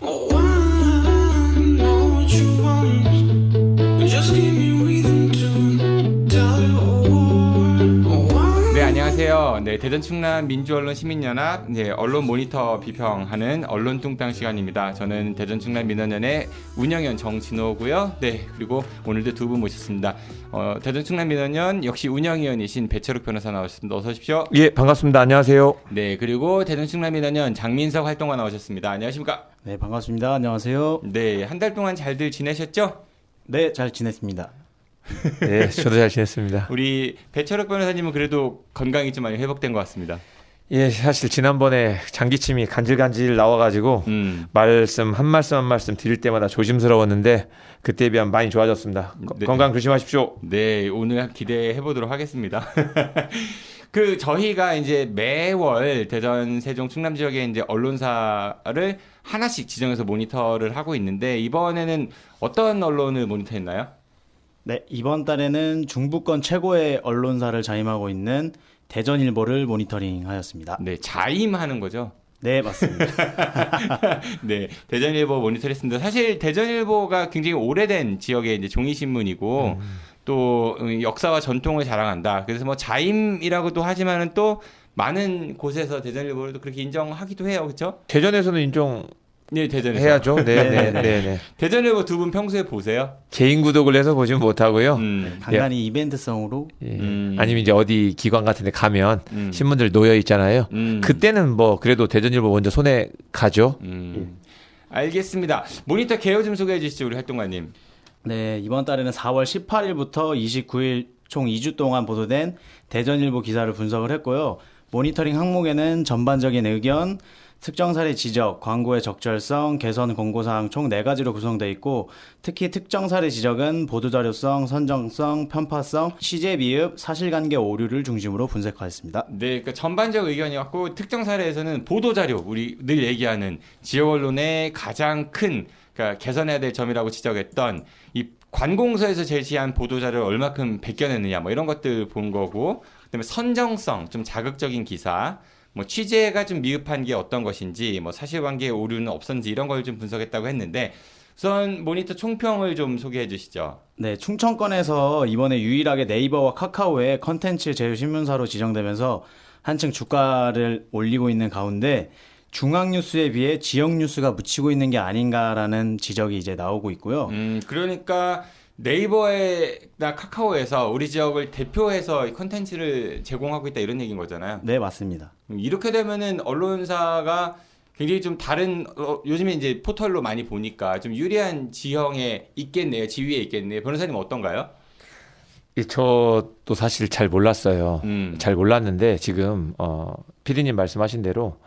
Oh, I know what you want. Just give me reason to tell you. Oh, I 네, 안녕하세요. 네, 대전 충남 민주언론 시민연합 언론 모니터 비평하는 언론 뚱땅 시간입니다. 저는 대전 충남 민원연의 운영위원 정진호고요. 네, 그리고 오늘도 두 분 모셨습니다. 대전 충남 민원연 역시 운영위원이신 배철욱 변호사 나오셨습니다. 어서 오십시오. 예, 반갑습니다. 안녕하세요. 네, 그리고 대전 충남 민원연 장민석 활동가 나오셨습니다. 안녕하십니까? 네, 반갑습니다. 안녕하세요. 네, 한 달 동안 잘들 지내셨죠? 네, 잘 지냈습니다. 예, 저도 잘 지냈습니다. 우리 배철욱 변호사님은 그래도 건강이 좀 많이 회복된 것 같습니다. 예, 사실 지난번에 장기침이 간질간질 나와가지고 말씀 한 말씀 드릴 때마다 조심스러웠는데 그때에 비하면 많이 좋아졌습니다. 네. 건강 조심하십시오. 네, 오늘 기대해 보도록 하겠습니다. 그 저희가 이제 매월 대전, 세종, 충남 지역에 이제 언론사를 하나씩 지정해서 모니터를 하고 있는데 이번에는 어떤 언론을 모니터했나요? 네, 이번 달에는 중부권 최고의 언론사를 자임하고 있는 대전일보를 모니터링하였습니다. 네, 자임하는 거죠. 네, 맞습니다. 네, 대전일보 모니터했습니다. 사실 대전일보가 굉장히 오래된 지역의 이제 종이 신문이고 또 역사와 전통을 자랑한다. 그래서 뭐 자임이라고도 하지만은 또 많은 곳에서 대전일보를 또 그렇게 인정하기도 해요, 그렇죠? 대전에서는 인정해야죠. 네, 대전에서. 네. 대전일보 두 분 평소에 보세요? 개인 구독을 해서 보지는 못하고요. 간간히 이벤트성으로 예. 아니면 이제 어디 기관 같은데 가면 음. 신문들 놓여 있잖아요. 음. 그때는 뭐 그래도 대전일보 먼저 손에 가죠. 알겠습니다. 모니터 개요 좀 소개해 주시죠, 우리 활동가님. 네, 이번 달에는 4월 18일부터 29일 총 2주 동안 보도된 대전일보 기사를 분석을 했고요. 모니터링 항목에는 전반적인 의견, 특정 사례 지적, 광고의 적절성, 개선 공고사항 총 4가지로 구성되어 있고 특히 특정 사례 지적은 보도자료성, 선정성, 편파성, 취재 미흡, 사실관계 오류를 중심으로 분석하였습니다. 네, 그러니까 전반적 의견이었고 특정 사례에서는 보도 자료, 우리 늘 얘기하는 지역 언론의 가장 큰 그러니까 개선해야 될 점이라고 지적했던 이 관공서에서 제시한 보도 자료를 얼마큼 베껴내느냐 뭐 이런 것들 본 거고, 그다음에 선정성, 좀 자극적인 기사, 뭐 취재가 좀 미흡한 게 어떤 것인지, 뭐 사실관계 오류는 없었는지 이런 걸 좀 분석했다고 했는데 우선 모니터 총평을 좀 소개해 주시죠. 네, 충청권에서 이번에 유일하게 네이버와 카카오의 컨텐츠 제휴신문사로 지정되면서 한층 주가를 올리고 있는 가운데 중앙 뉴스에 비해 지역 뉴스가 묻히고 있는 게 아닌가라는 지적이 이제 나오고 있고요. 그러니까 네이버나 카카오에서 우리 지역을 대표해서 컨텐츠를 제공하고 있다 이런 얘기인 거잖아요. 네, 맞습니다. 이렇게 되면은 언론사가 굉장히 좀 다른 요즘에 이제 포털로 많이 보니까 좀 유리한 지형에 있겠네요. 지위에 있겠네요. 변호사님 어떤가요? 예, 저도 사실 잘 몰랐어요. 잘 몰랐는데 지금 피디님 말씀하신 대로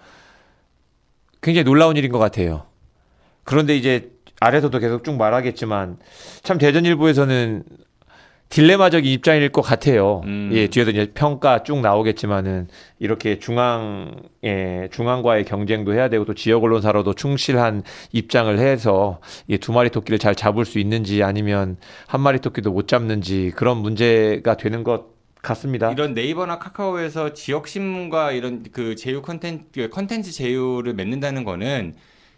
굉장히 놀라운 일인 것 같아요. 그런데 이제 아래서도 계속 쭉 말하겠지만 참 대전일보에서는 딜레마적인 입장일 것 같아요. 예, 뒤에도 이제 평가 쭉 나오겠지만은 이렇게 중앙과의 경쟁도 해야 되고 또 지역 언론사로도 충실한 입장을 해서 두 마리 토끼를 잘 잡을 수 있는지 아니면 한 마리 토끼도 못 잡는지 그런 문제가 되는 것 같습니다. 이런 네이버나 카카오에서 지역 신문과 이런 그 제휴 컨텐츠 제휴를 맺는다는 거는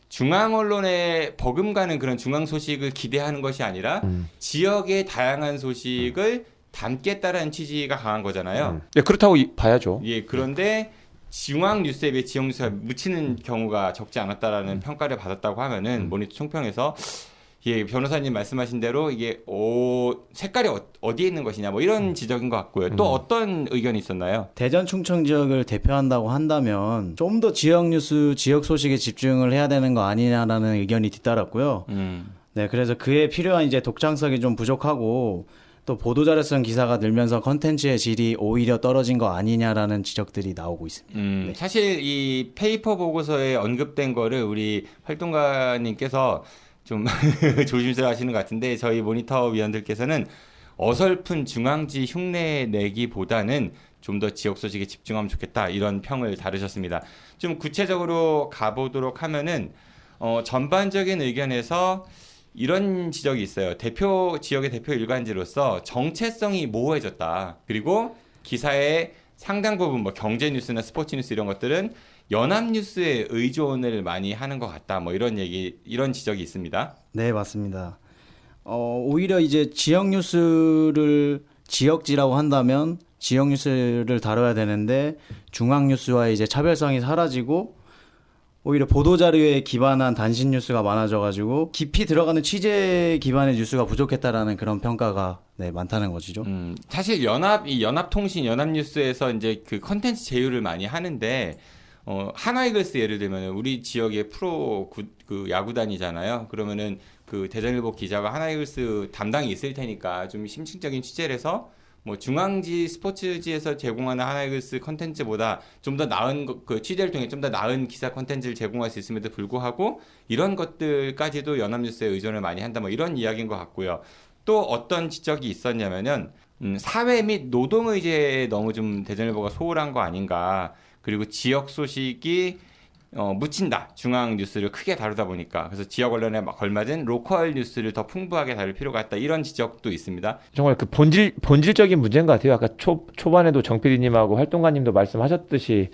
중앙 언론에 버금가는 그런 중앙 소식을 기대하는 것이 아니라 지역의 다양한 소식을 담겠다라는 취지가 강한 거잖아요. 네, 그렇다고 봐야죠. 예, 그런데 중앙 뉴스에 비해 지역 뉴스가 묻히는 경우가 적지 않았다라는 평가를 받았다고 하면은 모니터 총평에서 예, 변호사님 말씀하신 대로 이게 색깔이 어디에 있는 것이냐 뭐 이런 지적인 것 같고요. 또 어떤 의견이 있었나요? 대전 충청 지역을 대표한다고 한다면 좀 더 지역 뉴스, 지역 소식에 집중을 해야 되는 거 아니냐라는 의견이 뒤따랐고요. 네, 그래서 그에 필요한 이제 독창성이 좀 부족하고 또 보도자료성 기사가 늘면서 컨텐츠의 질이 오히려 떨어진 거 아니냐라는 지적들이 나오고 있습니다. 네. 사실 이 페이퍼 보고서에 언급된 거를 우리 활동가님께서 좀 조심스러워 하시는 것 같은데 저희 모니터 위원들께서는 어설픈 중앙지 흉내 내기보다는 좀 더 지역 소식에 집중하면 좋겠다 이런 평을 다루셨습니다. 좀 구체적으로 가보도록 하면은 전반적인 의견에서 이런 지적이 있어요. 지역의 대표 일간지로서 정체성이 모호해졌다. 그리고 기사의 상당 부분 뭐 경제 뉴스나 스포츠 뉴스 이런 것들은 연합뉴스에 의존을 많이 하는 것 같다. 뭐 이런 지적이 있습니다. 네, 맞습니다. 오히려 이제 지역 뉴스를 지역지라고 한다면 지역 뉴스를 다뤄야 되는데 중앙 뉴스와 이제 차별성이 사라지고 오히려 보도 자료에 기반한 단신 뉴스가 많아져가지고 깊이 들어가는 취재 기반의 뉴스가 부족했다라는 그런 평가가 네, 많다는 것이죠. 사실 연합통신, 연합뉴스에서 이제 그 컨텐츠 제휴를 많이 하는데 한화이글스 예를 들면 우리 지역의 그 야구단이잖아요. 그러면은 그 대전일보 기자가 한화이글스 담당이 있을 테니까 좀 심층적인 취재를 해서 뭐 중앙지 스포츠지에서 제공하는 한화이글스 컨텐츠보다 좀 더 나은 그 취재를 통해 좀 더 나은 기사 컨텐츠를 제공할 수 있음에도 불구하고 이런 것들까지도 연합뉴스에 의존을 많이 한다 뭐 이런 이야기인 것 같고요. 또 어떤 지적이 있었냐면은 사회 및 노동 의제에 너무 좀 대전일보가 소홀한 거 아닌가. 그리고 지역 소식이 묻힌다. 중앙 뉴스를 크게 다루다 보니까. 그래서 지역 언론에 걸맞은 로컬 뉴스를 더 풍부하게 다룰 필요가 있다. 이런 지적도 있습니다. 정말 그 본질적인 문제인 것 같아요. 아까 초반에도 정 PD님하고 활동가님도 말씀하셨듯이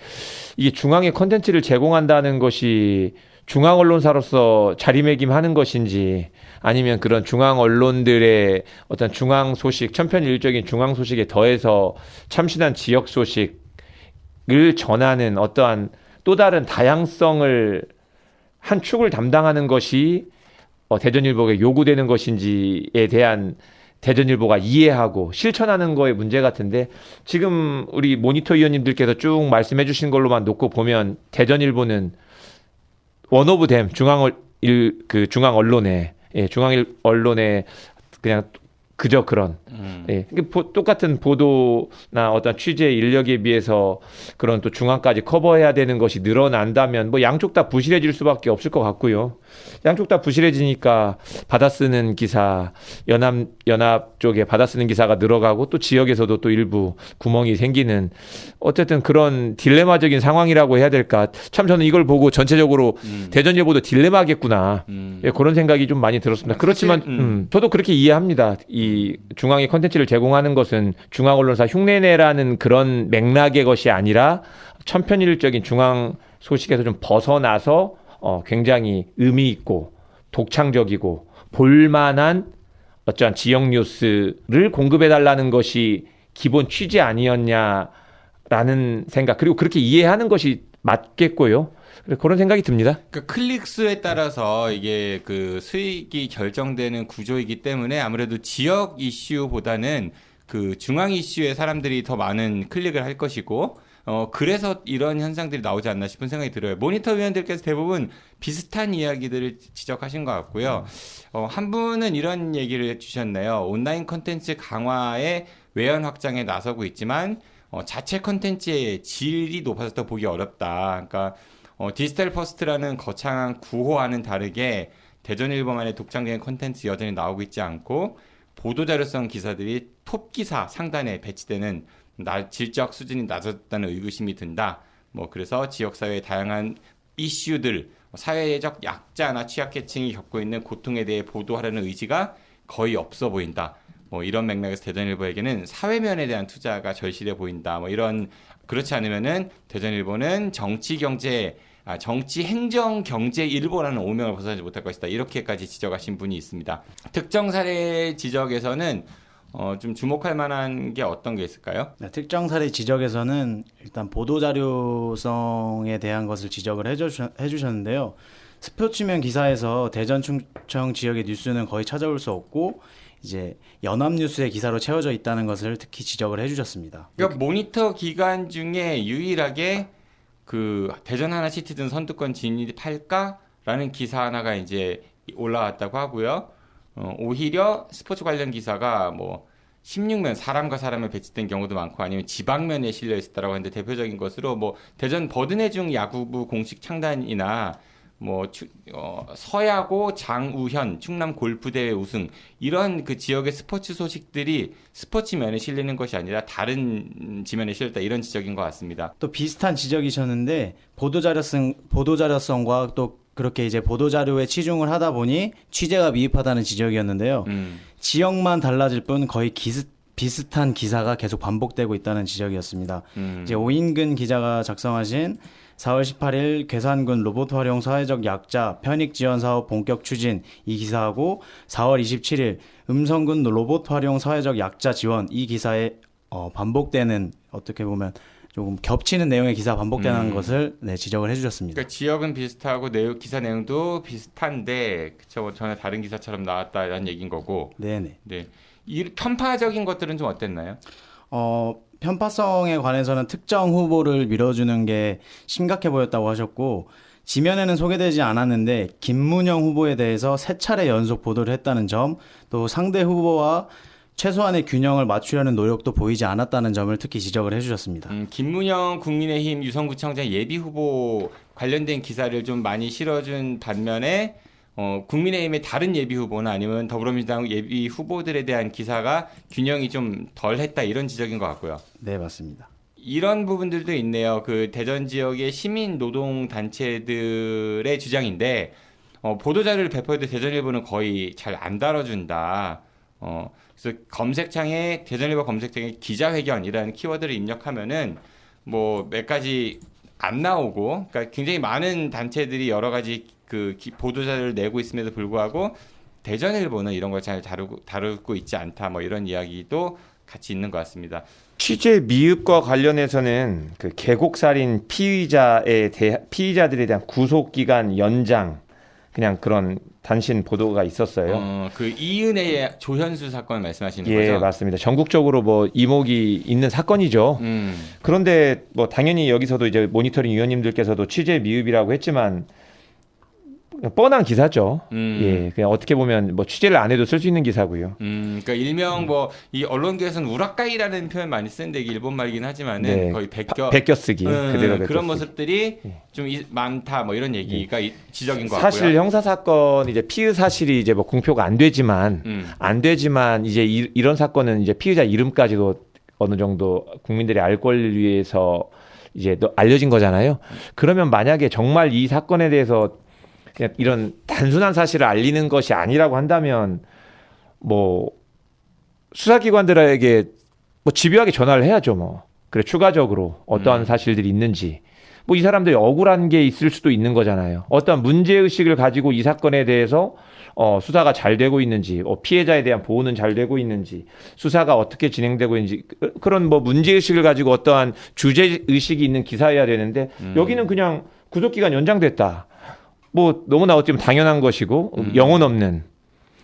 이게 중앙의 컨텐츠를 제공한다는 것이 중앙 언론사로서 자리매김하는 것인지 아니면 그런 중앙 언론들의 어떤 중앙 소식, 천편일적인 중앙 소식에 더해서 참신한 지역 소식을 전하는 어떠한 또 다른 다양성을 한 축을 담당하는 것이 대전일보에 요구되는 것인지에 대한 대전일보가 이해하고 실천하는 거에 문제 같은데 지금 우리 모니터 위원님들께서 쭉 말씀해 주신 걸로만 놓고 보면 대전일보는 원 오브 댐 중앙 언론에 그냥 그저 그런 똑같은 보도나 어떤 취재 인력에 비해서 그런 또 중앙까지 커버해야 되는 것이 늘어난다면 뭐 양쪽 다 부실해질 수밖에 없을 것 같고요. 양쪽 다 부실해지니까 받아쓰는 기사 연합 쪽에 받아쓰는 기사가 늘어가고 또 지역에서도 또 일부 구멍이 생기는 어쨌든 그런 딜레마적인 상황이라고 해야 될까. 참 저는 이걸 보고 전체적으로 대전일보도 딜레마겠구나. 그런 생각이 좀 많이 들었습니다. 그렇지만 저도 그렇게 이해합니다. 이 중앙의 컨텐츠를 제공하는 것은 중앙 언론사 흉내내라는 그런 맥락의 것이 아니라 천편일적인 중앙 소식에서 좀 벗어나서 굉장히 의미 있고 독창적이고 볼만한 어쩌한 지역 뉴스를 공급해달라는 것이 기본 취지 아니었냐라는 생각, 그리고 그렇게 이해하는 것이 맞겠고요. 그런 생각이 듭니다. 그 클릭 수에 따라서 이게 그 수익이 결정되는 구조이기 때문에 아무래도 지역 이슈보다는 그 중앙 이슈에 사람들이 더 많은 클릭을 할 것이고 그래서 이런 현상들이 나오지 않나 싶은 생각이 들어요. 모니터 위원들께서 대부분 비슷한 이야기들을 지적하신 것 같고요. 한 분은 이런 얘기를 해주셨네요. 온라인 컨텐츠 강화에 외연 확장에 나서고 있지만 자체 컨텐츠의 질이 높아서 더 보기 어렵다. 그러니까 디지털 퍼스트라는 거창한 구호와는 다르게 대전일보만의 독창적인 콘텐츠 여전히 나오고 있지 않고 보도자료성 기사들이 톱 기사 상단에 배치되는 질적 수준이 낮아졌다는 의구심이 든다. 뭐 그래서 지역사회의 다양한 이슈들, 사회적 약자나 취약계층이 겪고 있는 고통에 대해 보도하려는 의지가 거의 없어 보인다. 뭐 이런 맥락에서 대전일보에게는 사회면에 대한 투자가 절실해 보인다. 뭐 이런 그렇지 않으면은 대전일보는 정치 행정 경제 일보라는 오명을 벗어나지 못할 것이다. 이렇게까지 지적하신 분이 있습니다. 특정 사례 지적에서는 좀 주목할 만한 게 어떤 게 있을까요? 네, 특정 사례 지적에서는 일단 보도자료성에 대한 것을 지적을 해주셨는데요. 스포츠면 기사에서 대전 충청 지역의 뉴스는 거의 찾아올 수 없고 이제 연합뉴스의 기사로 채워져 있다는 것을 특히 지적을 해주셨습니다. 그러니까 모니터 기간 중에 유일하게 그 대전 하나 시티즌 선두권 진입할까라는 기사 하나가 이제 올라왔다고 하고요. 오히려 스포츠 관련 기사가 뭐 16면 사람과 사람에 배치된 경우도 많고 아니면 지방면에 실려 있었다라고 하는데 대표적인 것으로 뭐 대전 버드네중 야구부 공식 창단이나 뭐 서야고 장우현 충남 골프대회 우승 이런 그 지역의 스포츠 소식들이 스포츠면에 실리는 것이 아니라 다른 지면에 실렸다 이런 지적인 것 같습니다. 또 비슷한 지적이셨는데 보도자료성과 또 그렇게 이제 보도자료에 치중을 하다 보니 취재가 미흡하다는 지적이었는데요. 지역만 달라질 뿐 거의 비슷한 기사가 계속 반복되고 있다는 지적이었습니다. 이제 오인근 기자가 작성하신 4월 18일 괴산군 로봇 활용 사회적 약자 편익 지원 사업 본격 추진 이 기사하고 4월 27일 음성군 로봇 활용 사회적 약자 지원 이 기사에 반복되는 어떻게 보면 조금 겹치는 내용의 기사 반복되는 것을 지적을 해주셨습니다. 그러니까 지역은 비슷하고 기사 내용도 비슷한데 그쵸 전에 다른 기사처럼 나왔다라는 얘기인 거고. 네네. 네. 이 편파적인 것들은 좀 어땠나요? 편파성에 관해서는 특정 후보를 밀어주는 게 심각해 보였다고 하셨고 지면에는 소개되지 않았는데 김문영 후보에 대해서 3차례 연속 보도를 했다는 점, 또 상대 후보와 최소한의 균형을 맞추려는 노력도 보이지 않았다는 점을 특히 지적을 해주셨습니다. 김문영 국민의힘 유성구청장 예비 후보 관련된 기사를 좀 많이 실어준 반면에 국민의힘의 다른 예비 후보나 아니면 더불어민주당 예비 후보들에 대한 기사가 균형이 좀 덜했다 이런 지적인 것 같고요. 네, 맞습니다. 이런 부분들도 있네요. 그 대전 지역의 시민 노동 단체들의 주장인데 보도자료를 배포해도 대전일보는 거의 잘 안 다뤄준다. 그래서 검색창에 대전일보 검색창에 기자회견이라는 키워드를 입력하면은 뭐 몇 가지 안 나오고, 그러니까 굉장히 많은 단체들이 여러 가지 보도자료를 내고 있음에도 불구하고 대전일보는 이런 걸 잘 다루고 있지 않다. 뭐 이런 이야기도 같이 있는 것 같습니다. 취재 미흡과 관련해서는 그 계곡살인 피의자들에 대한 구속 기간 연장 그냥 그런 단신 보도가 있었어요. 그 이은혜의 조현수 사건 말씀하시는 예, 거죠? 맞습니다. 전국적으로 뭐 이목이 있는 사건이죠. 그런데 뭐 당연히 여기서도 이제 모니터링 위원님들께서도 취재 미흡이라고 했지만 뻔한 기사죠. 예, 그냥 어떻게 보면 뭐 취재를 안 해도 쓸 수 있는 기사고요. 그러니까 일명 뭐 이 언론계에서는 우라카이라는 표현 많이 쓰는데 이게 일본 말이긴 하지만은 네, 거의 베껴쓰기 그대로 그런 베껴쓰기. 모습들이 좀 많다 뭐 이런 얘기가 지적인 것 같고요. 사실 형사 사건 이제 피의 사실이 이제 뭐 공표가 안 되지만 이제 이런 사건은 이제 피의자 이름까지도 어느 정도 국민들이 알 권리에서 이제 알려진 거잖아요. 그러면 만약에 정말 이 사건에 대해서 그냥 이런 단순한 사실을 알리는 것이 아니라고 한다면 뭐 수사기관들에게 뭐 집요하게 전화를 해야죠. 뭐 그래 추가적으로 어떠한 사실들이 있는지 뭐 이 사람들이 억울한 게 있을 수도 있는 거잖아요. 어떠한 문제의식을 가지고 이 사건에 대해서 수사가 잘 되고 있는지, 피해자에 대한 보호는 잘 되고 있는지, 수사가 어떻게 진행되고 있는지 그런 뭐 문제의식을 가지고 어떠한 주제의식이 있는 기사여야 되는데 여기는 그냥 구속기간 연장됐다. 뭐 너무나 어찌 보면 당연한 것이고 영혼 없는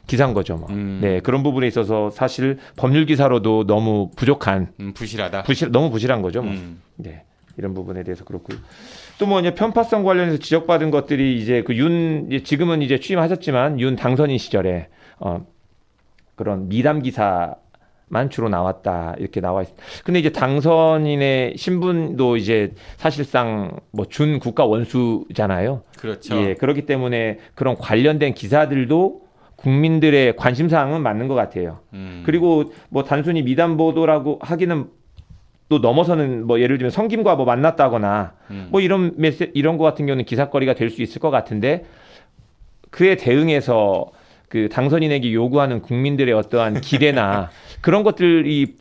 기사인 거죠. 뭐. 네, 그런 부분에 있어서 사실 법률 기사로도 너무 부족한 부실하다. 너무 부실한 거죠. 뭐. 네, 이런 부분에 대해서 그렇고요. 또 뭐 이제 편파성 관련해서 지적받은 것들이 이제 지금은 이제 취임하셨지만 윤 당선인 시절에 그런 미담 기사만 주로 나왔다 이렇게 나와 있습니다. 근데 이제 당선인의 신분도 이제 사실상 뭐 준 국가 원수잖아요. 그렇죠. 예, 그렇기 때문에 그런 관련된 기사들도 국민들의 관심 사항은 맞는 것 같아요. 그리고 뭐 단순히 미담 보도라고 하기는 또 넘어서는 뭐 예를 들면 성김과 뭐 만났다거나 뭐 이런 거 같은 경우는 기사거리가 될 수 있을 것 같은데 그에 대응해서 그 당선인에게 요구하는 국민들의 어떠한 기대나 그런 것들이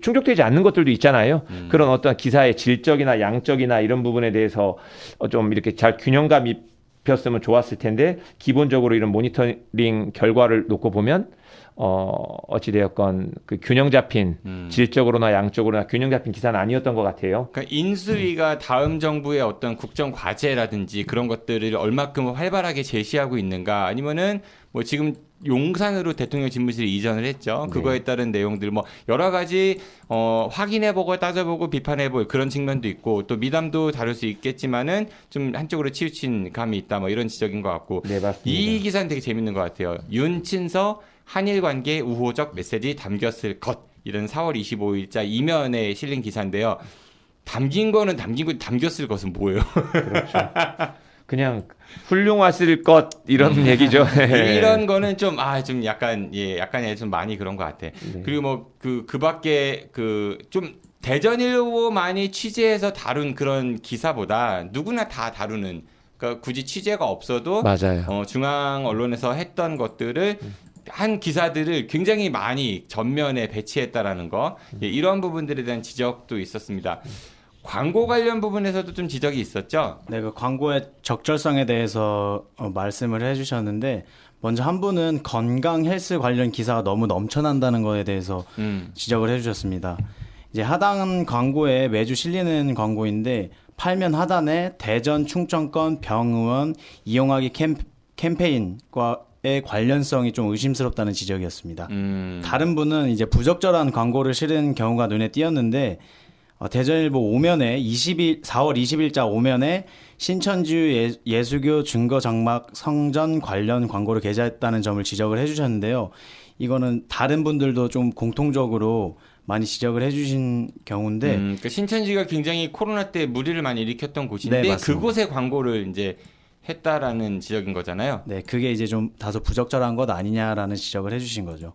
충족되지 않는 것들도 있잖아요. 그런 어떤 기사의 질적이나 양적이나 이런 부분에 대해서 좀 이렇게 잘 균형감 입혔으면 좋았을 텐데 기본적으로 이런 모니터링 결과를 놓고 보면 어찌되었건 그 균형 잡힌 질적으로나 양적으로나 균형 잡힌 기사는 아니었던 것 같아요. 그러니까 인수위가 다음 정부의 어떤 국정 과제라든지 그런 것들을 얼마큼 활발하게 제시하고 있는가, 아니면은 뭐 지금 용산으로 대통령 집무실을 이전을 했죠. 그거에 따른 내용들 뭐 여러 가지 확인해보고 따져보고 비판해볼 그런 측면도 있고, 또 미담도 다룰 수 있겠지만은 좀 한쪽으로 치우친 감이 있다 뭐 이런 지적인 것 같고. 네, 맞습니다. 이 기사는 되게 재밌는 것 같아요. 윤친서 한일 관계 우호적 메시지 담겼을 것, 이런 4월 25일자 이면에 실린 기사인데요. 담겼을 것은 뭐예요? 그렇죠. 그냥 훌륭하실 것 이런 얘기죠. 이런 거는 좀 약간의 좀 많이 그런 것 같아. 네. 그리고 뭐 그 밖에 좀 대전일보만이 취재해서 다룬 그런 기사보다 누구나 다 다루는, 그러니까 굳이 취재가 없어도 맞아요. 중앙 언론에서 했던 것들을 한 기사들을 굉장히 많이 전면에 배치했다라는 거, 이런 부분들에 대한 지적도 있었습니다. 광고 관련 부분에서도 좀 지적이 있었죠. 네, 그 광고의 적절성에 대해서 말씀을 해주셨는데 먼저 한 분은 건강 헬스 관련 기사가 너무 넘쳐난다는 거에 대해서 지적을 해주셨습니다. 이제 하단 광고에 매주 실리는 광고인데 팔면 하단에 대전 충청권 병의원 이용하기 캠페인과의 관련성이 좀 의심스럽다는 지적이었습니다. 다른 분은 이제 부적절한 광고를 실은 경우가 눈에 띄었는데 대전일보 5면에 4월 20일자 5면에 신천지유 예수교 증거 장막 성전 관련 광고를 게재했다는 점을 지적을 해주셨는데요. 이거는 다른 분들도 좀 공통적으로 많이 지적을 해주신 경우인데, 그러니까 신천지가 굉장히 코로나 때 무리를 많이 일으켰던 곳인데 네, 맞습니다. 그곳의 광고를 이제 했다라는 지적인 거잖아요. 네, 그게 이제 좀 다소 부적절한 것 아니냐라는 지적을 해주신 거죠.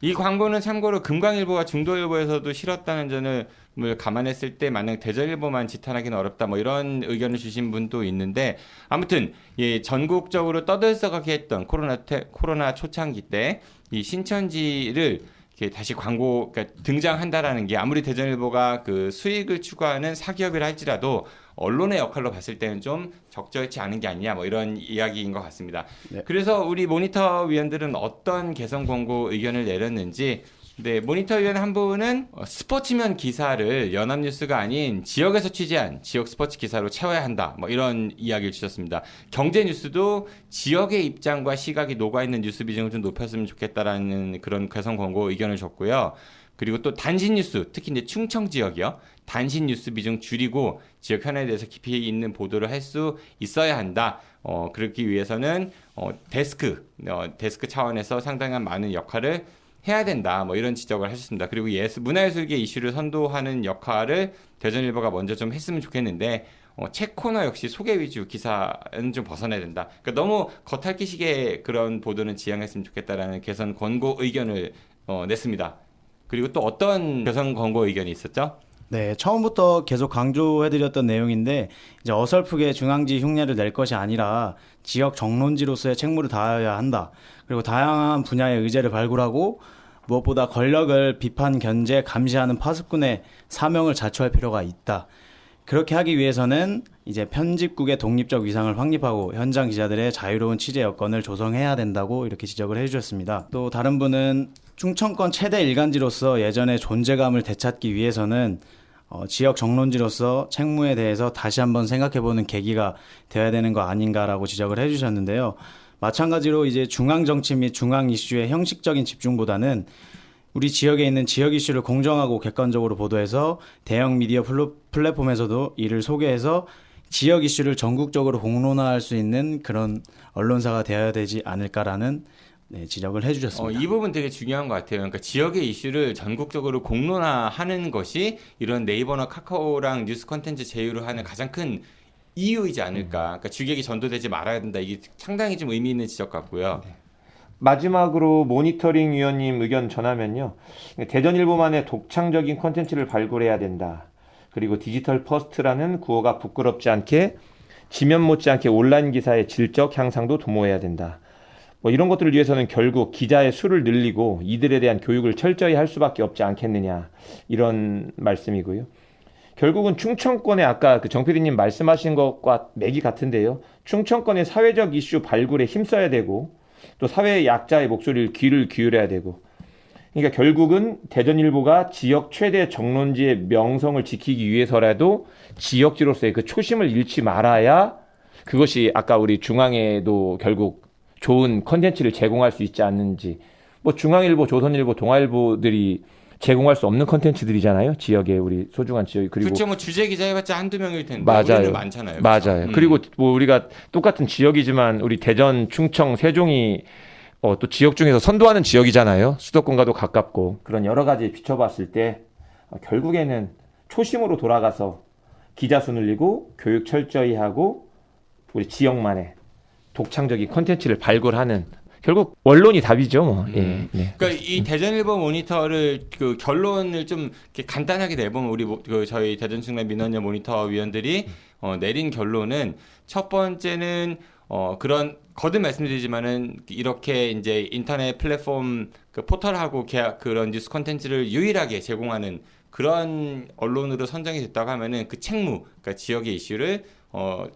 이 광고는 참고로 금강일보와 중도일보에서도 실었다는 점을 감안했을 때 만약 대전일보만 지탄하기는 어렵다 뭐 이런 의견을 주신 분도 있는데 아무튼 예, 전국적으로 떠들썩하게 했던 코로나 초창기 때 이 신천지를 이렇게 다시 광고 그러니까 등장한다라는 게 아무리 대전일보가 그 수익을 추구하는 사기업이라 할지라도 언론의 역할로 봤을 때는 좀 적절치 않은 게 아니냐 뭐 이런 이야기인 것 같습니다. 네. 그래서 우리 모니터 위원들은 어떤 개선 권고 의견을 내렸는지 네, 모니터 위원 한 분은 스포츠면 기사를 연합뉴스가 아닌 지역에서 취재한 지역 스포츠 기사로 채워야 한다. 뭐 이런 이야기를 주셨습니다. 경제뉴스도 지역의 입장과 시각이 녹아있는 뉴스 비중을 좀 높였으면 좋겠다라는 그런 개선 권고 의견을 줬고요. 그리고 또 단신 뉴스, 특히 이제 충청 지역이요. 단신 뉴스 비중 줄이고 지역 현안에 대해서 깊이 있는 보도를 할 수 있어야 한다. 그렇기 위해서는 데스크 차원에서 상당한 많은 역할을 해야 된다. 뭐 이런 지적을 하셨습니다. 그리고 문화예술계 이슈를 선도하는 역할을 대전일보가 먼저 좀 했으면 좋겠는데 책 코너 역시 소개 위주 기사는 좀 벗어나야 된다. 그러니까 너무 겉핥기식의 그런 보도는 지양했으면 좋겠다라는 개선 권고 의견을 냈습니다. 그리고 또 어떤 개선 권고 의견이 있었죠? 네, 처음부터 계속 강조해드렸던 내용인데 이제 어설프게 중앙지 흉내를 낼 것이 아니라 지역 정론지로서의 책무를 다해야 한다. 그리고 다양한 분야의 의제를 발굴하고 무엇보다 권력을 비판, 견제, 감시하는 파수꾼의 사명을 자초할 필요가 있다. 그렇게 하기 위해서는 이제 편집국의 독립적 위상을 확립하고 현장 기자들의 자유로운 취재 여건을 조성해야 된다고 이렇게 지적을 해주셨습니다. 또 다른 분은 충청권 최대 일간지로서 예전의 존재감을 되찾기 위해서는 지역 정론지로서 책무에 대해서 다시 한번 생각해보는 계기가 되어야 되는 거 아닌가라고 지적을 해주셨는데요. 마찬가지로 이제 중앙 정치 및 중앙 이슈의 형식적인 집중보다는 우리 지역에 있는 지역 이슈를 공정하고 객관적으로 보도해서 대형 미디어 플랫폼에서도 이를 소개해서 지역 이슈를 전국적으로 공론화할 수 있는 그런 언론사가 되어야 되지 않을까라는 지적을 해주셨습니다. 이 부분 되게 중요한 것 같아요. 그러니까 지역의 이슈를 전국적으로 공론화하는 것이 이런 네이버나 카카오랑 뉴스 콘텐츠 제휴를 하는 가장 큰 이유이지 않을까. 그러니까 주객이 전도되지 말아야 된다. 이게 상당히 좀 의미 있는 지적 같고요. 마지막으로 모니터링 위원님 의견 전하면요. 대전일보만의 독창적인 콘텐츠를 발굴해야 된다. 그리고 디지털 퍼스트라는 구호가 부끄럽지 않게 지면 못지않게 온라인 기사의 질적 향상도 도모해야 된다. 뭐 이런 것들을 위해서는 결국 기자의 수를 늘리고 이들에 대한 교육을 철저히 할 수밖에 없지 않겠느냐 이런 말씀이고요. 결국은 충청권의 아까 그 정 PD님 말씀하신 것과 맥이 같은데요. 충청권의 사회적 이슈 발굴에 힘써야 되고 또 사회의 약자의 목소리를 귀를 기울여야 되고 그러니까 결국은 대전일보가 지역 최대 정론지의 명성을 지키기 위해서라도 지역지로서의 그 초심을 잃지 말아야 그것이 아까 우리 중앙에도 결국 좋은 컨텐츠를 제공할 수 있지 않는지 뭐 중앙일보, 조선일보, 동아일보들이 제공할 수 없는 컨텐츠들이잖아요. 지역에 우리 소중한 지역 그리고 그렇죠. 뭐 주제 기자 해봤자 한두 명일 텐데 맞아요. 우리는 많잖아요. 맞아요. 그렇죠? 그리고 뭐 우리가 똑같은 지역이지만 우리 대전, 충청, 세종이 또 지역 중에서 선도하는 지역이잖아요. 수도권과도 가깝고 그런 여러 가지 비춰봤을 때 결국에는 초심으로 돌아가서 기자 수 늘리고 교육 철저히 하고 우리 지역만의 독창적인 콘텐츠를 발굴하는 결국 원론이 답이죠. 뭐. 예, 네. 그러니까 이 대전일보 모니터를 그 결론을 좀 이렇게 간단하게 내보면 우리 저희 대전충남 민원연 모니터 위원들이 내린 결론은 첫 번째는 그런 거듭 말씀드리지만은 이렇게 이제 인터넷 플랫폼 그 포털하고 그런 뉴스 콘텐츠를 유일하게 제공하는 그런 언론으로 선정이 됐다고 하면은 그 책무, 그러니까 지역의 이슈를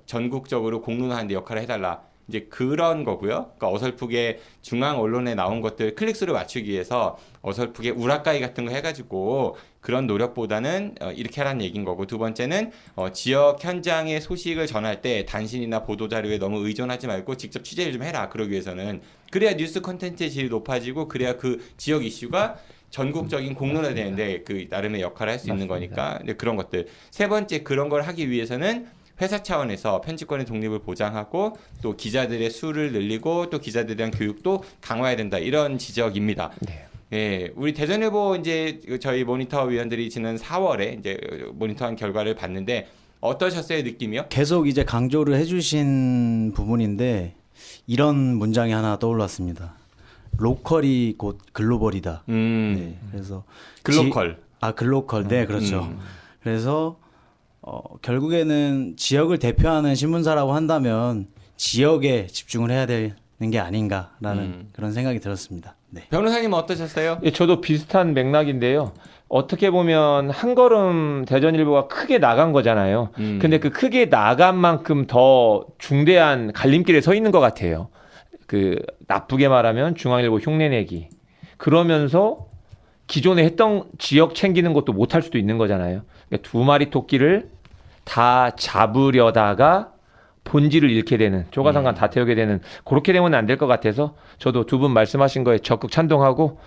전국적으로 공론화하는 데 역할을 해달라. 이제 그런 거고요. 그러니까 어설프게 중앙 언론에 나온 것들 클릭수를 맞추기 위해서 어설프게 우라카이 같은 거 해가지고 그런 노력보다는 이렇게 하라는 얘기인 거고, 두 번째는 지역 현장의 소식을 전할 때 단신이나 보도 자료에 너무 의존하지 말고 직접 취재를 좀 해라. 그러기 위해서는 그래야 뉴스 콘텐츠의 질이 높아지고 그래야 그 지역 이슈가 전국적인 공론화 되는데 그 나름의 역할을 할 수 있는 거니까 그런 것들. 세 번째, 그런 걸 하기 위해서는 회사 차원에서 편집권의 독립을 보장하고 또 기자들의 수를 늘리고 또 기자들에 대한 교육도 강화해야 된다. 이런 지적입니다. 네. 예, 우리 대전일보 이제 저희 모니터 위원들이 지난 4월에 이제 모니터한 결과를 봤는데 어떠셨어요, 느낌이요? 계속 이제 강조를 해주신 부분인데 이런 문장이 하나 떠올랐습니다. 로컬이 곧 글로벌이다. 네, 그래서 글로컬. 글로컬. 네, 그렇죠. 그래서 결국에는 지역을 대표하는 신문사라고 한다면 지역에 집중을 해야 되는 게 아닌가라는 그런 생각이 들었습니다. 네. 변호사님 어떠셨어요? 예, 저도 비슷한 맥락인데요. 어떻게 보면 한 걸음 대전일보가 크게 나간 거잖아요. 근데 그 크게 나간 만큼 더 중대한 갈림길에 서 있는 것 같아요. 그 나쁘게 말하면 중앙일보 흉내내기. 그러면서 기존에 했던 지역 챙기는 것도 못할 수도 있는 거잖아요. 그러니까 두 마리 토끼를 다 잡으려다가 본질을 잃게 되는, 조가상관 다 태우게 되는, 그렇게 되면 안 될 것 같아서 저도 두 분 말씀하신 거에 적극 찬동하고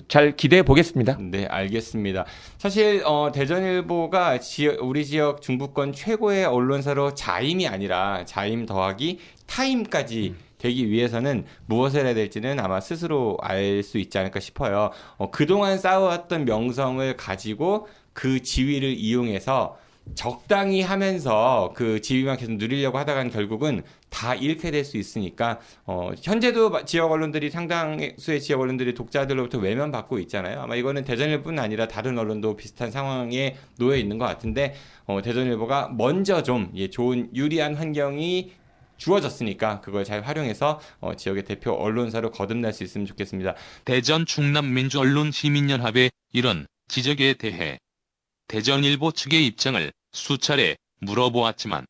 잘 기대해 보겠습니다. 네, 알겠습니다. 사실 대전일보가 우리 지역 중부권 최고의 언론사로 자임이 아니라 자임 더하기 타임까지 되기 위해서는 무엇을 해야 될지는 아마 스스로 알 수 있지 않을까 싶어요. 그동안 쌓아왔던 명성을 가지고 그 지위를 이용해서 적당히 하면서 그 지위만 계속 누리려고 하다간 결국은 다 잃게 될 수 있으니까 현재도 지역 언론들이 상당수의 지역 언론들이 독자들로부터 외면받고 있잖아요. 아마 이거는 대전일보뿐 아니라 다른 언론도 비슷한 상황에 놓여 있는 것 같은데 대전일보가 먼저 좀 좋은 유리한 환경이 주어졌으니까 그걸 잘 활용해서 지역의 대표 언론사로 거듭날 수 있으면 좋겠습니다. 대전 충남민주언론시민연합의 이런 지적에 대해 대전일보 측의 입장을 수차례 물어보았지만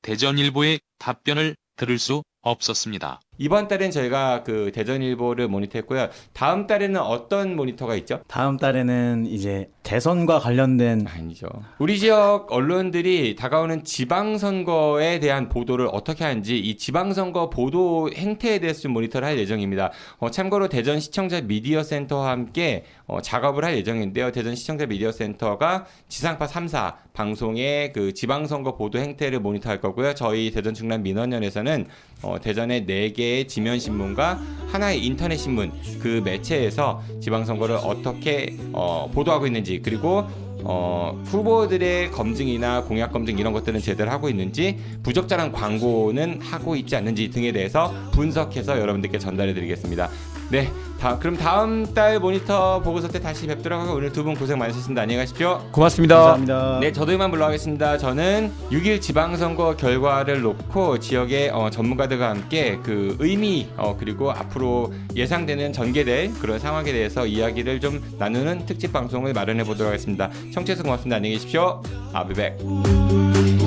대전일보의 답변을 들을 수 없었습니다. 이번 달엔 저희가 그 대전일보를 모니터했고요. 다음 달에는 어떤 모니터가 있죠? 다음 달에는 이제 대선과 관련된 아니죠. 우리 지역 언론들이 다가오는 지방선거에 대한 보도를 어떻게 하는지 이 지방선거 보도 행태에 대해서 좀 모니터를 할 예정입니다. 참고로 대전 시청자 미디어 센터와 함께 작업을 할 예정인데요. 대전 시청자 미디어 센터가 지상파 3사 방송의 그 지방선거 보도 행태를 모니터할 거고요. 저희 대전 충남 민원연에서는 대전의 4개의 지면신문과 하나의 인터넷 신문 그 매체에서 지방선거를 어떻게 보도하고 있는지, 그리고 후보들의 검증이나 공약 검증 이런 것들은 제대로 하고 있는지, 부적절한 광고는 하고 있지 않는지 등에 대해서 분석해서 여러분들께 전달해 드리겠습니다. 네, 그럼 다음 달 모니터 보고서 때 다시 뵙도록 하고, 오늘 두 분 고생 많으셨습니다. 안녕히 가십시오. 고맙습니다. 감사합니다. 네, 저도 이만 물러가겠습니다. 저는 6일 지방선거 결과를 놓고 지역의 전문가들과 함께 그 의미 그리고 앞으로 예상되는 전개될 그런 상황에 대해서 이야기를 좀 나누는 특집 방송을 마련해 보도록 하겠습니다. 청취해서 고맙습니다. 안녕히 계십시오. I'll be back.